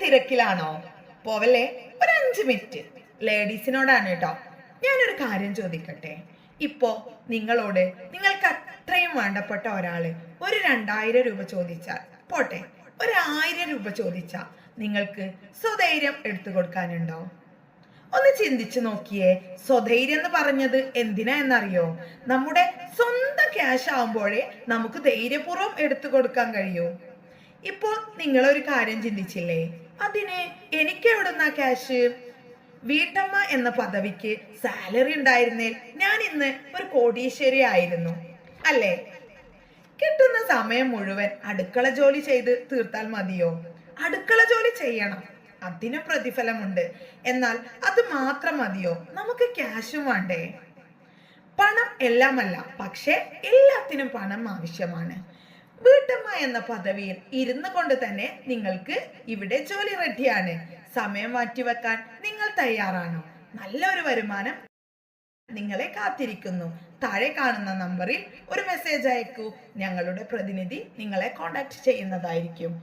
തിരക്കിലാണോ? പോവല്ലേ, ഒരു 5 മിനിറ്റ്. ലേഡീസിനോടാണ് കേട്ടോ. ഞാനൊരു കാര്യം ചോദിക്കട്ടെ. ഇപ്പോ നിങ്ങളോട് നിങ്ങൾക്ക് അത്രയും വേണ്ടപ്പെട്ട ഒരാള് ഒരു 2000 രൂപ ചോദിച്ചാൽ, പോട്ടെ, ഒരു 1000 രൂപ ചോദിച്ചാൽ നിങ്ങൾക്ക് സ്വധൈര്യം എടുത്തു കൊടുക്കാനുണ്ടോ? ഒന്ന് ചിന്തിച്ചു നോക്കിയേ. സ്വധൈര്യം എന്ന് പറഞ്ഞത് എന്തിനാ എന്നറിയോ? നമ്മുടെ സ്വന്തം ക്യാഷ് ആവുമ്പോഴേ നമുക്ക് ധൈര്യപൂർവ്വം എടുത്തു കൊടുക്കാൻ കഴിയൂ. ഇപ്പോൾ നിങ്ങളൊരു കാര്യം ചിന്തിച്ചില്ലേ, അതിന് എനിക്ക് എവിടുന്നാ ക്യാഷ്? വീട്ടമ്മ എന്ന പദവിക്ക് സാലറി ഉണ്ടായിരുന്നേ ഞാൻ ഇന്ന് ഒരു കോടീശ്വരി ആയിരുന്നു, അല്ലേ? കിട്ടുന്ന സമയം മുഴുവൻ അടുക്കള ജോലി ചെയ്ത് തീർത്താൽ മതിയോ? അടുക്കള ജോലി ചെയ്യണം, അതിന് പ്രതിഫലമുണ്ട്. എന്നാൽ അത് മാത്രം മതിയോ? നമുക്ക് ക്യാഷും വേണ്ടേ? പണം എല്ലാമല്ല, പക്ഷെ എല്ലാത്തിനും പണം ആവശ്യമാണ്. വീട്ടമ്മ എന്ന പദവിയിൽ ഇരുന്നു കൊണ്ട് തന്നെ നിങ്ങൾക്ക് ഇവിടെ ജോലി റെഡിയാണ്. സമയം മാറ്റിവെക്കാൻ നിങ്ങൾ തയ്യാറാണോ? നല്ലൊരു വരുമാനം നിങ്ങളെ കാത്തിരിക്കുന്നു. താഴെ കാണുന്ന നമ്പറിൽ ഒരു മെസ്സേജ് അയക്കൂ. ഞങ്ങളുടെ പ്രതിനിധി നിങ്ങളെ കോൺടാക്ട് ചെയ്യുന്നതായിരിക്കും.